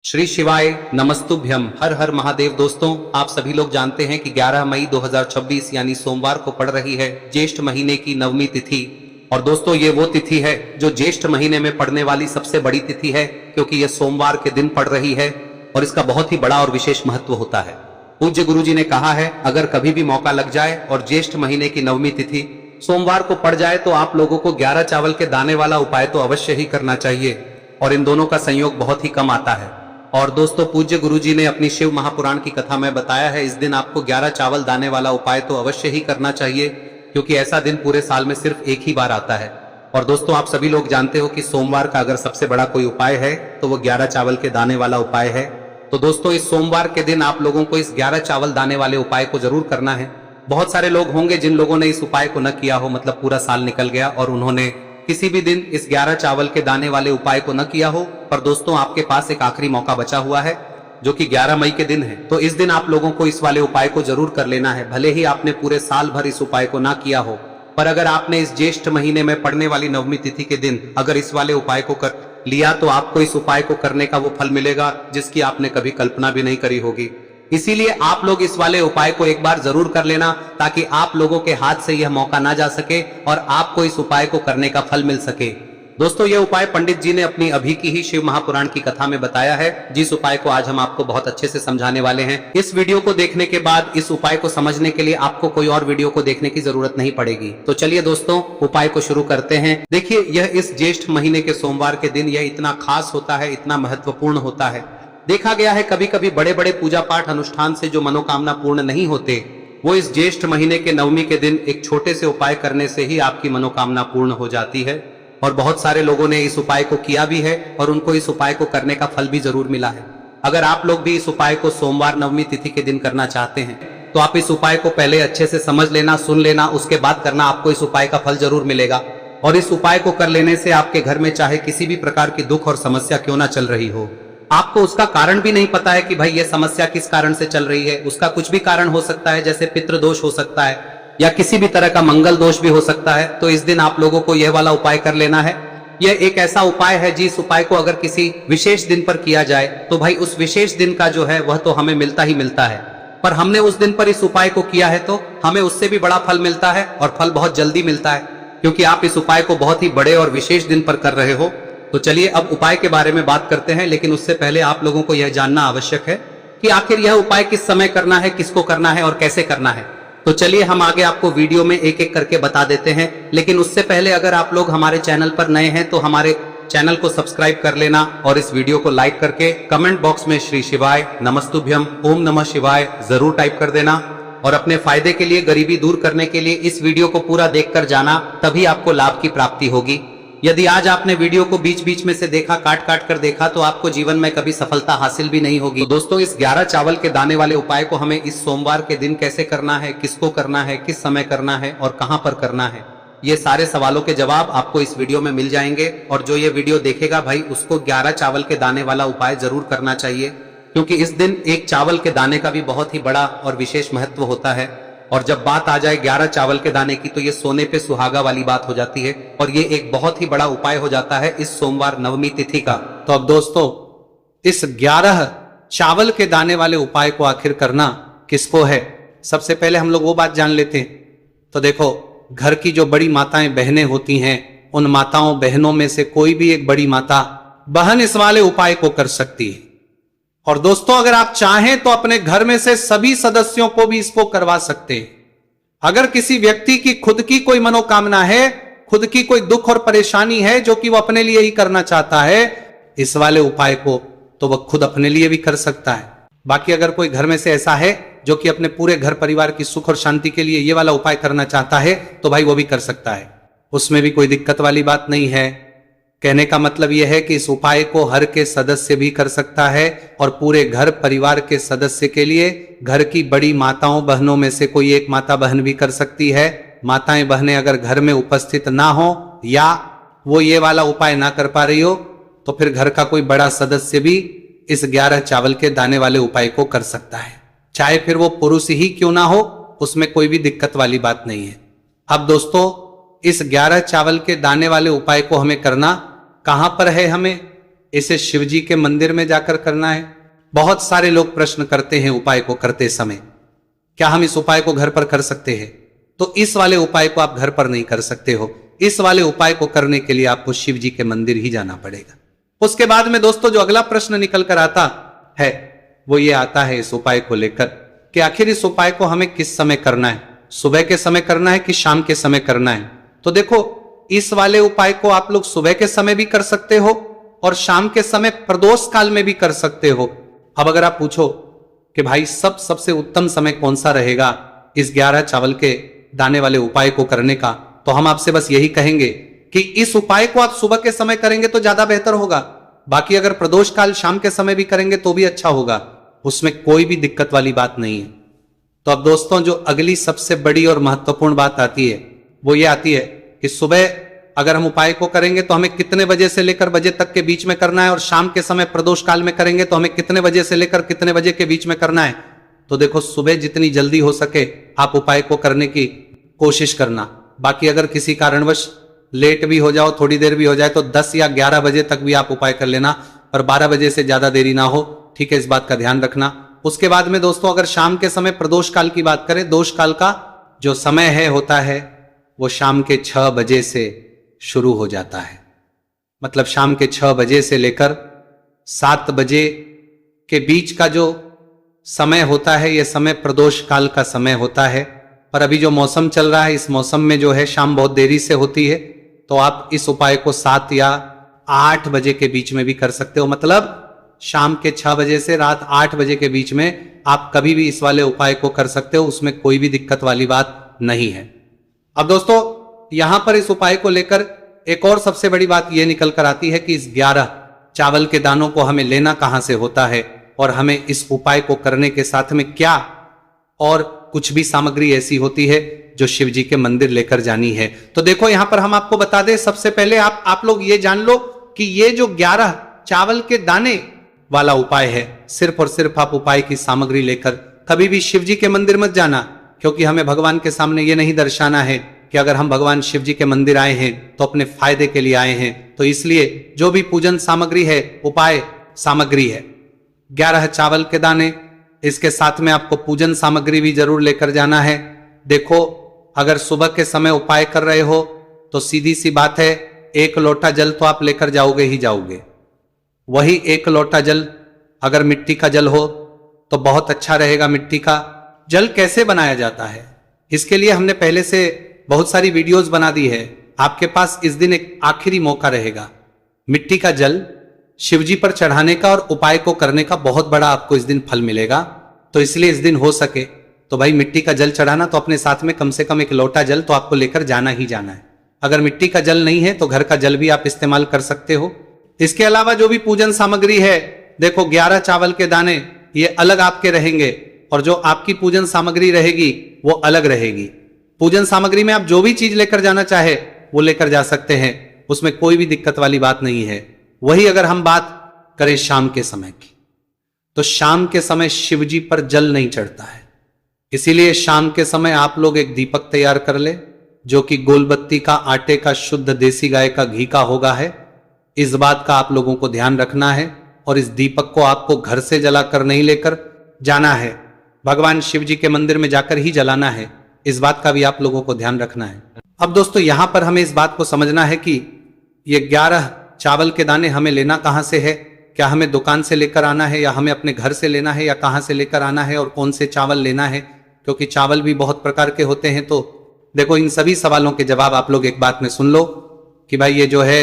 श्री शिवाय नमस्तुभ्यम। हर हर महादेव। दोस्तों, आप सभी लोग जानते हैं कि 11 मई 2026 यानी सोमवार को पड़ रही है ज्येष्ठ महीने की नवमी तिथि। और दोस्तों, ये वो तिथि है जो ज्येष्ठ महीने में पड़ने वाली सबसे बड़ी तिथि है, क्योंकि यह सोमवार के दिन पड़ रही है और इसका बहुत ही बड़ा और विशेष महत्व होता है। पूज्य गुरु जी ने कहा है, अगर कभी भी मौका लग जाए और ज्येष्ठ महीने की नवमी तिथि सोमवार को पड़ जाए तो आप लोगों को 11 चावल के दाने वाला उपाय तो अवश्य ही करना चाहिए। और इन दोनों का संयोग बहुत ही कम आता है। और दोस्तों, पूज्य गुरुजी ने अपनी शिव महापुराण की कथा में बताया है, इस दिन आपको 11 चावल दाने वाला उपाय तो अवश्य ही करना चाहिए, क्योंकि ऐसा दिन पूरे साल में सिर्फ एक ही बार आता है। और दोस्तों, आप सभी लोग जानते हो कि सोमवार का अगर सबसे बड़ा कोई उपाय है तो वो 11 चावल के दाने वाला उपाय है। तो दोस्तों, इस सोमवार के दिन आप लोगों को इस 11 चावल दाने वाले उपाय को जरूर करना है। बहुत सारे लोग होंगे जिन लोगों ने इस उपाय को न किया हो, मतलब पूरा साल निकल गया और उन्होंने किसी भी दिन इस 11 चावल के दाने वाले उपाय को न किया हो। पर दोस्तों, आपके पास एक आखिरी मौका बचा हुआ है जो कि 11 मई के दिन है। तो इस दिन आप लोगों को इस वाले उपाय को जरूर कर लेना है। भले ही आपने पूरे साल भर इस उपाय को ना किया हो, पर अगर आपने इस ज्येष्ठ महीने में पड़ने वाली नवमी तिथि के दिन अगर इस वाले उपाय को कर लिया तो आपको इस उपाय को करने का वो फल मिलेगा जिसकी आपने कभी कल्पना भी नहीं करी होगी। इसीलिए आप लोग इस वाले उपाय को एक बार जरूर कर लेना, ताकि आप लोगों के हाथ से यह मौका ना जा सके और आपको इस उपाय को करने का फल मिल सके। दोस्तों, यह उपाय पंडित जी ने अपनी अभी की ही शिव महापुराण की कथा में बताया है, जिस उपाय को आज हम आपको बहुत अच्छे से समझाने वाले हैं। इस वीडियो को देखने के बाद इस उपाय को समझने के लिए आपको कोई और वीडियो को देखने की जरूरत नहीं पड़ेगी। तो चलिए दोस्तों, उपाय को शुरू करते हैं। देखिए, यह इस ज्येष्ठ महीने के सोमवार के दिन यह इतना खास होता है, इतना महत्वपूर्ण होता है। देखा गया है कभी कभी बड़े बड़े पूजा पाठ अनुष्ठान से जो मनोकामना पूर्ण नहीं होते, वो इस ज्येष्ठ महीने के नवमी के दिन एक छोटे से उपाय करने से ही आपकी मनोकामना पूर्ण हो जाती है। और बहुत सारे लोगों ने इस उपाय को किया भी है और उनको इस उपाय को करने का फल भी जरूर मिला है। अगर आप लोग भी इस उपाय को सोमवार नवमी तिथि के दिन करना चाहते हैं तो आप इस उपाय को पहले अच्छे से समझ लेना, सुन लेना, उसके बाद करना। आपको इस उपाय का फल जरूर मिलेगा। और इस उपाय को कर लेने से आपके घर में चाहे किसी भी प्रकार की दुख और समस्या क्यों ना चल रही हो, आपको उसका कारण भी नहीं पता है कि भाई ये समस्या किस कारण से चल रही है, उसका कुछ भी कारण हो सकता है, जैसे पितृ दोष हो सकता है या किसी भी तरह का मंगल दोष भी हो सकता है। तो इस दिन आप लोगों को यह वाला उपाय कर लेना है। यह एक ऐसा उपाय है जिस उपाय को अगर किसी विशेष दिन पर किया जाए तो भाई उस विशेष दिन का जो है वह तो हमें मिलता ही मिलता है। पर हमने उस दिन पर इस उपाय को किया है तो हमें उससे भी बड़ा फल मिलता है, और फल बहुत जल्दी मिलता है, क्योंकि आप इस उपाय को बहुत ही बड़े और विशेष दिन पर कर रहे हो। तो चलिए अब उपाय के बारे में बात करते हैं, लेकिन उससे पहले आप लोगों को यह जानना आवश्यक है कि आखिर यह उपाय किस समय करना है, किसको करना है और कैसे करना है। तो चलिए हम आगे आपको वीडियो में एक एक करके बता देते हैं। लेकिन उससे पहले अगर आप लोग हमारे चैनल पर नए हैं तो हमारे चैनल को सब्सक्राइब कर लेना और इस वीडियो को लाइक करके कमेंट बॉक्स में श्री शिवाय नमस्तुभ्यम ओम नमः शिवाय जरूर टाइप कर देना। और अपने फायदे के लिए, गरीबी दूर करने के लिए इस वीडियो को पूरा देखकर जाना, तभी आपको लाभ की प्राप्ति होगी। यदि आज आपने वीडियो को बीच बीच में से देखा, काट काट कर देखा, तो आपको जीवन में कभी सफलता हासिल भी नहीं होगी। तो दोस्तों, इस 11 चावल के दाने वाले उपाय को हमें इस सोमवार के दिन कैसे करना है, किसको करना है, किस समय करना है और कहां पर करना है, ये सारे सवालों के जवाब आपको इस वीडियो में मिल जाएंगे। और जो ये वीडियो देखेगा भाई, उसको 11 चावल के दाने वाला उपाय जरूर करना चाहिए, क्योंकि इस दिन एक चावल के दाने का भी बहुत ही बड़ा और विशेष महत्व होता है। और जब बात आ जाए 11 चावल के दाने की तो ये सोने पे सुहागा वाली बात हो जाती है, और ये एक बहुत ही बड़ा उपाय हो जाता है इस सोमवार नवमी तिथि का। तो अब दोस्तों, इस 11 चावल के दाने वाले उपाय को आखिर करना किसको है, सबसे पहले हम लोग वो बात जान लेते हैं। तो देखो, घर की जो बड़ी माताएं बहनें होती हैं, उन माताओं बहनों में से कोई भी एक बड़ी माता बहन इस वाले उपाय को कर सकती है। और दोस्तों, अगर आप चाहें तो अपने घर में से सभी सदस्यों को भी इसको करवा सकते हैं। अगर किसी व्यक्ति की खुद की कोई मनोकामना है, खुद की कोई दुख और परेशानी है जो कि वो अपने लिए ही करना चाहता है, इस वाले उपाय को तो वह खुद अपने लिए भी कर सकता है। बाकी अगर कोई घर में से ऐसा है जो कि अपने पूरे घर परिवार की सुख और शांति के लिए ये वाला उपाय करना चाहता है, तो भाई वो भी कर सकता है, उसमें भी कोई दिक्कत वाली बात नहीं है। कहने का मतलब यह है कि इस उपाय को हर के सदस्य भी कर सकता है, और पूरे घर परिवार के सदस्य के लिए घर की बड़ी माताओं बहनों में से कोई एक माता बहन भी कर सकती है। माताएं बहनें अगर घर में उपस्थित ना हो या वो ये वाला उपाय ना कर पा रही हो, तो फिर घर का कोई बड़ा सदस्य भी इस 11 चावल के दाने वाले उपाय को कर सकता है, चाहे फिर वो पुरुष ही क्यों ना हो, उसमें कोई भी दिक्कत वाली बात नहीं है। अब दोस्तों, इस 11 चावल के दाने वाले उपाय को हमें करना कहां पर है, हमें इसे शिव जी के मंदिर में जाकर करना है। बहुत सारे लोग प्रश्न करते हैं उपाय को करते समय, क्या हम इस उपाय को घर पर कर सकते हैं? तो इस वाले उपाय को आप घर पर नहीं कर सकते हो। इस वाले उपाय को करने के लिए आपको शिव जी के मंदिर ही जाना पड़ेगा। उसके बाद में दोस्तों जो अगला प्रश्न निकल कर आता है वो ये आता है इस उपाय को लेकर कि आखिर इस उपाय को हमें किस समय करना है, सुबह के समय करना है कि शाम के समय करना है? तो देखो इस वाले उपाय को आप लोग सुबह के समय भी कर सकते हो और शाम के समय प्रदोष काल में भी कर सकते हो। अब अगर आप पूछो कि भाई सबसे उत्तम समय कौन सा रहेगा इस 11 चावल के दाने वाले उपाय को करने का, तो हम आपसे बस यही कहेंगे कि इस उपाय को आप सुबह के समय करेंगे तो ज्यादा बेहतर होगा। बाकी अगर प्रदोष काल शाम के समय भी करेंगे तो भी अच्छा होगा, उसमें कोई भी दिक्कत वाली बात नहीं है। तो अब दोस्तों जो अगली सबसे बड़ी और महत्वपूर्ण बात आती है वो ये आती है कि सुबह अगर हम उपाय को करेंगे तो हमें कितने बजे से लेकर बजे तक के बीच में करना है, और शाम के समय प्रदोष काल में करेंगे तो हमें कितने बजे से लेकर कितने बजे के बीच में करना है। तो देखो सुबह जितनी जल्दी हो सके आप उपाय को करने की कोशिश करना। बाकी अगर किसी कारणवश लेट भी हो जाओ, थोड़ी देर भी हो जाए, तो 10 या 11 बजे तक भी आप उपाय कर लेना, और 12 बजे से ज्यादा देरी ना हो, ठीक है, इस बात का ध्यान रखना। उसके बाद में दोस्तों अगर शाम के समय प्रदोष काल की बात करें, दोष काल का जो समय है होता है वो शाम के 6 बजे से शुरू हो जाता है। मतलब शाम के 6 बजे से लेकर 7 बजे के बीच का जो समय होता है ये समय प्रदोष काल का समय होता है। पर अभी जो मौसम चल रहा है इस मौसम में जो है शाम बहुत देरी से होती है, तो आप इस उपाय को 7 या 8 बजे के बीच में भी कर सकते हो। मतलब शाम के 6 बजे से रात 8 बजे के बीच में आप कभी भी इस वाले उपाय को कर सकते हो, उसमें कोई भी दिक्कत वाली बात नहीं है। अब दोस्तों यहां पर इस उपाय को लेकर एक और सबसे बड़ी बात यह निकल कर आती है कि इस 11 चावल के दानों को हमें लेना कहां से होता है, और हमें इस उपाय को करने के साथ में क्या और कुछ भी सामग्री ऐसी होती है जो शिव जी के मंदिर लेकर जानी है। तो देखो यहां पर हम आपको बता दें, सबसे पहले आप लोग ये जान लो कि ये जो 11 चावल के दाने वाला उपाय है, सिर्फ और सिर्फ आप उपाय की सामग्री लेकर कभी भी शिव जी के मंदिर मत जाना, क्योंकि हमें भगवान के सामने ये नहीं दर्शाना है कि अगर हम भगवान शिव जी के मंदिर आए हैं तो अपने फायदे के लिए आए हैं। तो इसलिए जो भी पूजन सामग्री है, उपाय सामग्री है 11 चावल के दाने, इसके साथ में आपको पूजन सामग्री भी जरूर लेकर जाना है। देखो अगर सुबह के समय उपाय कर रहे हो तो सीधी सी बात है 1 लोटा जल तो आप लेकर जाओगे ही जाओगे। वही 1 लोटा जल अगर मिट्टी का जल हो तो बहुत अच्छा रहेगा। मिट्टी का जल कैसे बनाया जाता है इसके लिए हमने पहले से बहुत सारी वीडियोस बना दी है। आपके पास इस दिन एक आखिरी मौका रहेगा मिट्टी का जल शिवजी पर चढ़ाने का और उपाय को करने का, बहुत बड़ा आपको इस दिन फल मिलेगा। तो इसलिए इस दिन हो सके तो भाई मिट्टी का जल चढ़ाना, तो अपने साथ में कम से कम 1 लोटा जल तो आपको लेकर जाना ही जाना है। अगर मिट्टी का जल नहीं है तो घर का जल भी आप इस्तेमाल कर सकते हो। इसके अलावा जो भी पूजन सामग्री है, देखो 11 चावल के दाने ये अलग आपके रहेंगे और जो आपकी पूजन सामग्री रहेगी वो अलग रहेगी। पूजन सामग्री में आप जो भी चीज लेकर जाना चाहे वो लेकर जा सकते हैं, उसमें कोई भी दिक्कत वाली बात नहीं है। वही अगर हम बात करें शाम के समय की, तो शाम के समय शिवजी पर जल नहीं चढ़ता है, इसीलिए शाम के समय आप लोग एक दीपक तैयार कर ले जो कि गोलबत्ती का, आटे का, शुद्ध देसी गाय का घी का होगा है। इस बात का आप लोगों को ध्यान रखना है और इस दीपक को आपको घर से जलाकर नहीं लेकर जाना है, भगवान शिव जी के मंदिर में जाकर ही जलाना है। इस बात का भी आप लोगों को ध्यान रखना है। अब दोस्तों यहां पर हमें इस बात को समझना है कि ये 11 चावल के दाने हमें लेना कहां से है, क्या हमें दुकान से लेकर आना है या हमें अपने घर से लेना है या कहां से लेकर आना है और कौन से चावल लेना है, क्योंकि चावल भी बहुत प्रकार के होते हैं। तो देखो इन सभी सवालों के जवाब आप लोग एक बात में सुन लो कि भाई ये जो है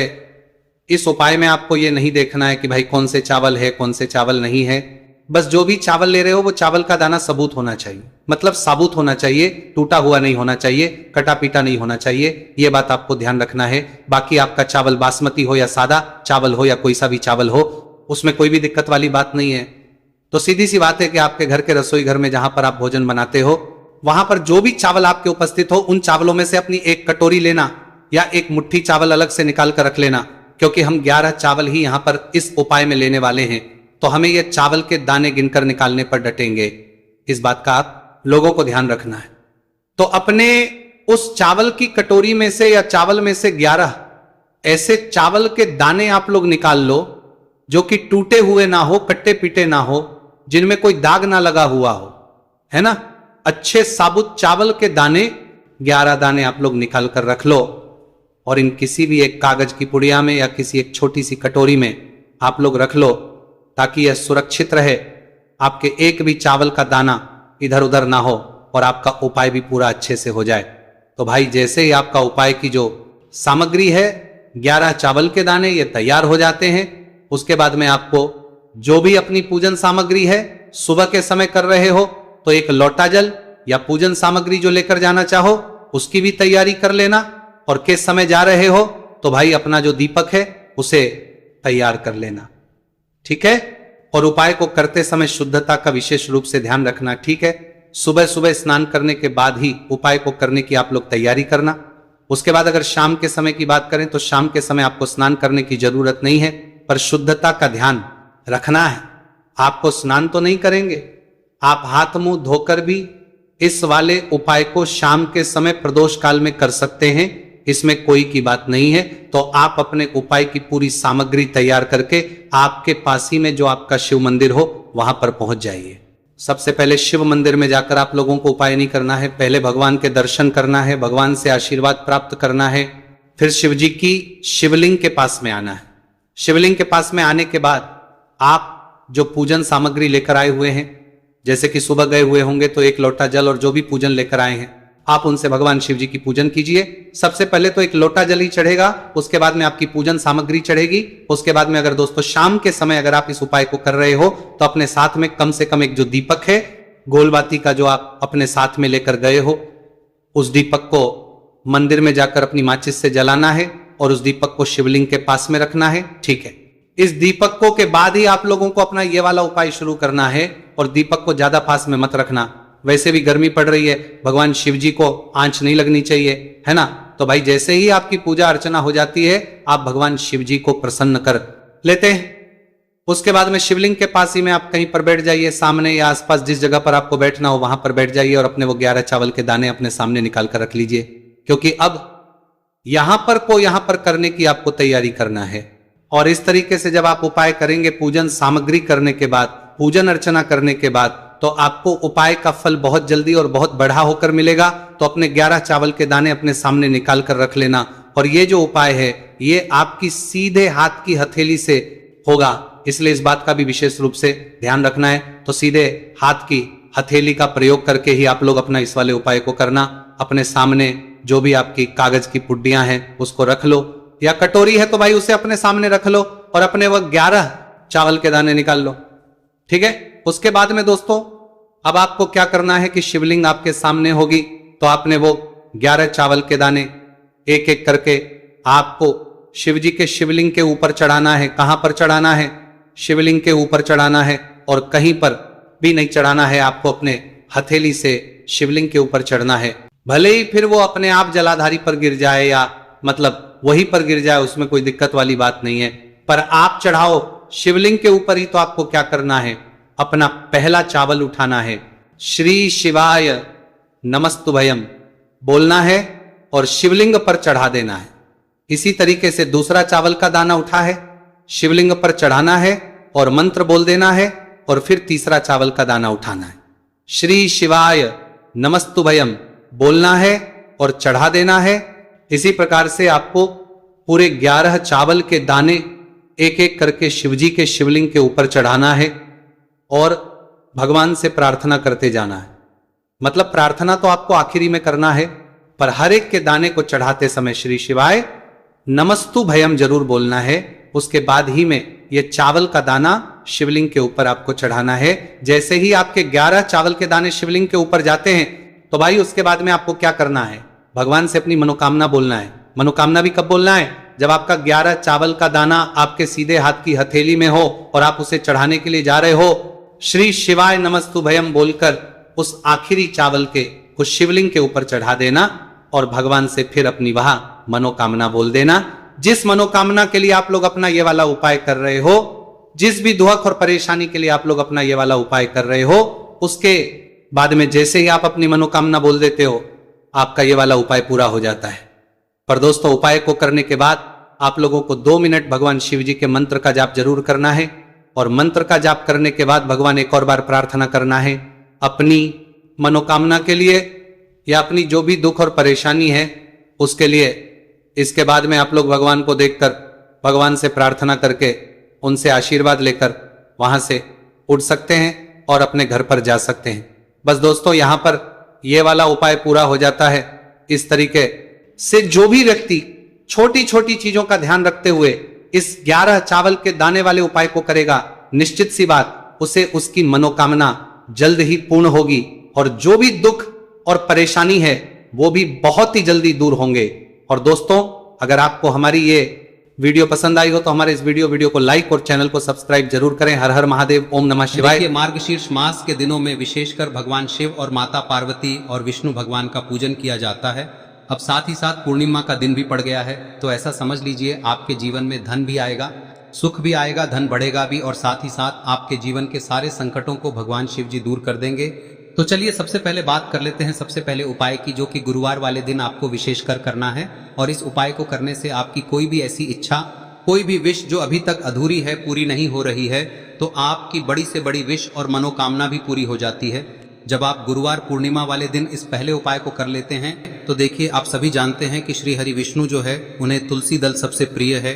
इस उपाय में आपको ये नहीं देखना है कि भाई कौन से चावल है कौन से चावल नहीं है। बस जो भी चावल ले रहे हो वो चावल का दाना सबूत होना चाहिए, मतलब साबुत होना चाहिए, टूटा हुआ नहीं होना चाहिए, कटा पीटा नहीं होना चाहिए। ये बात आपको ध्यान रखना है। बाकी आपका चावल बासमती हो या सादा चावल हो या कोई सा भी चावल हो, उसमें कोई भी दिक्कत वाली बात नहीं है। तो सीधी सी बात है कि आपके घर के रसोई घर में जहां पर आप भोजन बनाते हो वहां पर जो भी चावल आपके उपस्थित हो उन चावलों में से अपनी एक कटोरी लेना या एक मुट्ठी चावल अलग से निकाल कर रख लेना, क्योंकि हम 11 चावल ही यहां पर इस उपाय में लेने वाले हैं। तो हमें ये चावल के दाने गिनकर निकालने पर डटेंगे। इस बात का आप लोगों को ध्यान रखना है। तो अपने उस चावल की कटोरी में से या चावल में से 11 ऐसे चावल के दाने आप लोग निकाल लो जो कि टूटे हुए ना हो, कट्टे पीटे ना हो, जिनमें कोई दाग ना लगा हुआ हो, है ना। अच्छे साबुत चावल के दाने 11 दाने आप लोग निकाल कर रख लो और इन किसी भी एक कागज की पुड़िया में या किसी एक छोटी सी कटोरी में आप लोग रख लो, ताकि यह सुरक्षित रहे, आपके एक भी चावल का दाना इधर उधर ना हो और आपका उपाय भी पूरा अच्छे से हो जाए। तो भाई जैसे ही आपका उपाय की जो सामग्री है 11 चावल के दाने ये तैयार हो जाते हैं, उसके बाद में आपको जो भी अपनी पूजन सामग्री है सुबह के समय कर रहे हो तो एक लोटा जल या पूजन सामग्री जो लेकर जाना चाहो उसकी भी तैयारी कर लेना, और किस समय जा रहे हो तो भाई अपना जो दीपक है उसे तैयार कर लेना, ठीक है। और उपाय को करते समय शुद्धता का विशेष रूप से ध्यान रखना, ठीक है। सुबह सुबह स्नान करने के बाद ही उपाय को करने की आप लोग तैयारी करना। उसके बाद अगर शाम के समय की बात करें तो शाम के समय आपको स्नान करने की जरूरत नहीं है, पर शुद्धता का ध्यान रखना है। आपको स्नान तो नहीं करेंगे, आप हाथ मुंह धोकर भी इस वाले उपाय को शाम के समय प्रदोष काल में कर सकते हैं, इसमें कोई की बात नहीं है। तो आप अपने उपाय की पूरी सामग्री तैयार करके आपके पास ही में जो आपका शिव मंदिर हो वहां पर पहुंच जाइए। सबसे पहले शिव मंदिर में जाकर आप लोगों को उपाय नहीं करना है, पहले भगवान के दर्शन करना है, भगवान से आशीर्वाद प्राप्त करना है, फिर शिव जी की शिवलिंग के पास में आना है। शिवलिंग के पास में आने के बाद आप जो पूजन सामग्री लेकर आए हुए हैं, जैसे कि सुबह गए हुए होंगे तो एक लोटा जल और जो भी पूजन लेकर आए हैं आप उनसे भगवान शिव जी की पूजन कीजिए। सबसे पहले तो एक लोटा जल ही चढ़ेगा, उसके बाद में आपकी पूजन सामग्री चढ़ेगी। उसके बाद में अगर दोस्तों शाम के समय अगर आप इस उपाय को कर रहे हो तो अपने साथ में कम से कम एक जो दीपक है गोलबाती का जो आप अपने साथ में लेकर गए हो, उस दीपक को मंदिर में जाकर अपनी माचिस से जलाना है और उस दीपक को शिवलिंग के पास में रखना है, ठीक है। इस दीपकों के बाद ही आप लोगों को अपना ये वाला उपाय शुरू करना है, और दीपक को ज्यादा पास में मत रखना, वैसे भी गर्मी पड़ रही है, भगवान शिव जी को आंच नहीं लगनी चाहिए, है ना। तो भाई जैसे ही आपकी पूजा अर्चना हो जाती है आप भगवान शिव जी को प्रसन्न कर लेते हैं। उसके बाद में शिवलिंग के पास ही में आप कहीं पर बैठ जाइए, सामने या आसपास जिस जगह पर आपको बैठना हो वहां पर बैठ जाइए और अपने वो 11 चावल के दाने अपने सामने निकाल कर रख लीजिए, क्योंकि अब यहां पर करने की आपको तैयारी करना है। और इस तरीके से जब आप उपाय करेंगे पूजन सामग्री करने के बाद, पूजन अर्चना करने के बाद, तो आपको उपाय का फल बहुत जल्दी और बहुत बढ़ा होकर मिलेगा। तो अपने 11 चावल के दाने अपने सामने निकाल कर रख लेना, और ये जो उपाय है ये आपकी सीधे हाथ की हथेली से होगा, इसलिए इस बात का भी विशेष रूप से ध्यान रखना है। तो सीधे हाथ की हथेली का प्रयोग करके ही आप लोग अपना इस वाले उपाय को करना। अपने सामने जो भी आपकी कागज की पुड्डियां हैं उसको रख लो, या कटोरी है तो भाई उसे अपने सामने रख लो और अपने वह 11 चावल के दाने निकाल लो, ठीक है। उसके बाद में दोस्तों अब आपको क्या करना है कि शिवलिंग आपके सामने होगी, तो आपने वो 11 चावल के दाने एक एक करके आपको शिव जी के शिवलिंग के ऊपर चढ़ाना है। कहां पर चढ़ाना है? शिवलिंग के ऊपर चढ़ाना है, और कहीं पर भी नहीं चढ़ाना है, आपको अपने हथेली से शिवलिंग के ऊपर चढ़ना है। भले ही फिर वो अपने आप जलाधारी पर गिर जाए या मतलब वहीं पर गिर जाए, उसमें कोई दिक्कत वाली बात नहीं है, पर आप चढ़ाओ शिवलिंग के ऊपर ही। तो आपको क्या करना है, अपना पहला चावल उठाना है, श्री शिवाय नमस्तुभयम बोलना है और शिवलिंग पर चढ़ा देना है। इसी तरीके से दूसरा चावल का दाना उठा है, शिवलिंग पर चढ़ाना है और मंत्र बोल देना है, और फिर तीसरा चावल का दाना उठाना है, श्री शिवाय नमस्तुभयम बोलना है और चढ़ा देना है। इसी प्रकार से आपको पूरे 11 चावल के दाने एक एक करके शिवजी के शिवलिंग के ऊपर चढ़ाना है और भगवान से प्रार्थना करते जाना है। मतलब प्रार्थना तो आपको आखिरी में करना है, पर हर एक के दाने को चढ़ाते समय श्री शिवाय नमस्तु भयम जरूर बोलना है। उसके बाद ही में ये चावल का दाना शिवलिंग के ऊपर आपको चढ़ाना है। जैसे ही आपके 11 चावल के दाने शिवलिंग के ऊपर जाते हैं तो भाई उसके बाद में आपको क्या करना है, भगवान से अपनी मनोकामना बोलना है। मनोकामना भी कब बोलना है? जब आपका 11 चावल का दाना आपके सीधे हाथ की हथेली में हो और आप उसे चढ़ाने के लिए जा रहे हो, श्री शिवाय नमस्तु भयम बोलकर उस आखिरी चावल के उस शिवलिंग के ऊपर चढ़ा देना और भगवान से फिर अपनी वह मनोकामना बोल देना। जिस मनोकामना के लिए आप लोग अपना ये वाला उपाय कर रहे हो, जिस भी दुख और परेशानी के लिए आप लोग अपना ये वाला उपाय कर रहे हो, उसके बाद में जैसे ही आप अपनी मनोकामना बोल देते हो आपका ये वाला उपाय पूरा हो जाता है। पर दोस्तों उपाय को करने के बाद आप लोगों को 2 मिनट भगवान शिव जी के मंत्र का जाप जरूर करना है, और मंत्र का जाप करने के बाद भगवान एक और बार प्रार्थना करना है अपनी मनोकामना के लिए या अपनी जो भी दुख और परेशानी है उसके लिए। इसके बाद में आप लोग भगवान को देखकर भगवान से प्रार्थना करके उनसे आशीर्वाद लेकर वहां से उठ सकते हैं और अपने घर पर जा सकते हैं। बस दोस्तों, यहां पर यह वाला उपाय पूरा हो जाता है। इस तरीके से जो भी व्यक्ति छोटी छोटी चीजों का ध्यान रखते हुए इस 11 चावल के दाने वाले उपाय को करेगा, निश्चित सी बात उसे उसकी मनोकामना जल्द ही पूर्ण होगी और जो भी दुख और परेशानी है वो भी बहुत ही जल्दी दूर होंगे। और दोस्तों, अगर आपको हमारी ये वीडियो पसंद आई हो तो हमारे इस वीडियो को लाइक और चैनल को सब्सक्राइब जरूर करें। हर हर महादेव, ओम नमः शिवाय। मार्गशीर्ष मास के दिनों में विशेषकर भगवान शिव और माता पार्वती और विष्णु भगवान का पूजन किया जाता है। अब साथ ही साथ पूर्णिमा का दिन भी पड़ गया है, तो ऐसा समझ लीजिए आपके जीवन में धन भी आएगा, सुख भी आएगा, धन बढ़ेगा भी, और साथ ही साथ आपके जीवन के सारे संकटों को भगवान शिव जी दूर कर देंगे। तो चलिए सबसे पहले बात कर लेते हैं सबसे पहले उपाय की, जो कि गुरुवार वाले दिन आपको विशेषकर करना है। और इस उपाय को करने से आपकी कोई भी ऐसी इच्छा, कोई भी विश जो अभी तक अधूरी है, पूरी नहीं हो रही है, तो आपकी बड़ी से बड़ी विश और मनोकामना भी पूरी हो जाती है जब आप गुरुवार पूर्णिमा वाले दिन इस पहले उपाय को कर लेते हैं। तो देखिए, आप सभी जानते हैं कि श्री हरि विष्णु जो है उन्हें तुलसी दल सबसे प्रिय है।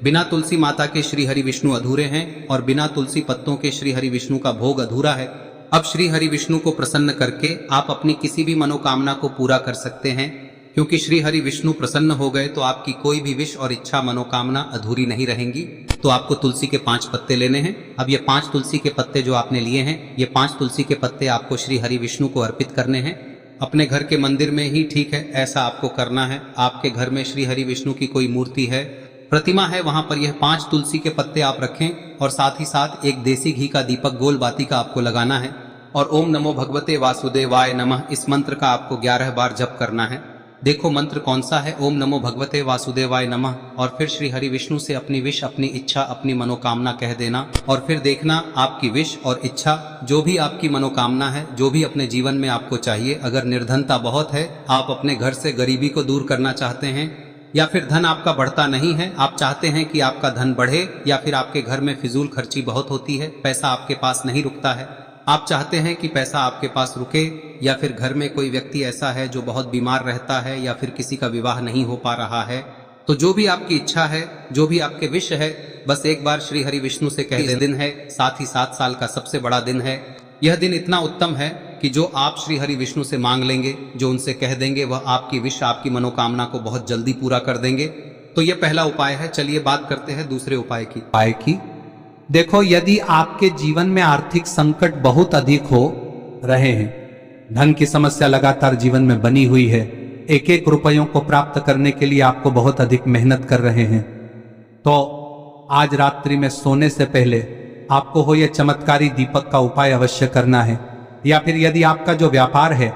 बिना तुलसी माता के श्री हरि विष्णु अधूरे हैं और बिना तुलसी पत्तों के श्री हरि विष्णु का भोग अधूरा है। अब श्री हरि विष्णु को प्रसन्न करके आप अपनी किसी भी मनोकामना को पूरा कर सकते हैं, क्योंकि श्री हरि विष्णु प्रसन्न हो गए तो आपकी कोई भी विश और इच्छा मनोकामना अधूरी नहीं रहेंगी। तो आपको तुलसी के 5 पत्ते लेने हैं। अब ये 5 तुलसी के पत्ते जो आपने लिए हैं, ये 5 तुलसी के पत्ते आपको श्री हरि विष्णु को अर्पित करने हैं। अपने घर के मंदिर में ही ठीक है, ऐसा आपको करना है। आपके घर में श्री हरि विष्णु की कोई मूर्ति है, प्रतिमा है, वहां पर यह 5 तुलसी के पत्ते आप रखें और साथ ही साथ एक देसी घी का दीपक गोल बाती का आपको लगाना है। और ओम नमो भगवते वासुदेवाय नमः इस मंत्र का आपको 11 बार जप करना है। देखो मंत्र कौन सा है, ओम नमो भगवते वासुदेवाय नमः, और फिर श्री हरि विष्णु से अपनी विश, अपनी इच्छा, अपनी मनोकामना कह देना। और फिर देखना आपकी विश और इच्छा, जो भी आपकी मनोकामना है, जो भी अपने जीवन में आपको चाहिए। अगर निर्धनता बहुत है, आप अपने घर से गरीबी को दूर करना चाहते हैं, या फिर धन आपका बढ़ता नहीं है, आप चाहते हैं कि आपका धन बढ़े, या फिर आपके घर में फिजूल खर्ची बहुत होती है, पैसा आपके पास नहीं रुकता है, आप चाहते हैं कि पैसा आपके पास रुके, या फिर घर में कोई व्यक्ति ऐसा है जो बहुत बीमार रहता है, या फिर किसी का विवाह नहीं हो पा रहा है, तो जो भी आपकी इच्छा है, जो भी आपके विश है, बस एक बार श्री हरि विष्णु से कह दे। दिन है, साथ ही 7 साल का सबसे बड़ा दिन है। यह दिन इतना उत्तम है कि जो आप श्री हरि विष्णु से मांग लेंगे, जो उनसे कह देंगे, वह आपकी विश, आपकी मनोकामना को बहुत जल्दी पूरा कर देंगे। तो यह पहला उपाय है। चलिए बात करते हैं दूसरे उपाय की। देखो, यदि आपके जीवन में आर्थिक संकट बहुत अधिक हो रहे हैं, धन की समस्या लगातार जीवन में बनी हुई है, एक एक रुपयों को प्राप्त करने के लिए आपको बहुत अधिक मेहनत कर रहे हैं, तो आज रात्रि में सोने से पहले आपको हो यह चमत्कारी दीपक का उपाय अवश्य करना है। या फिर यदि आपका जो व्यापार है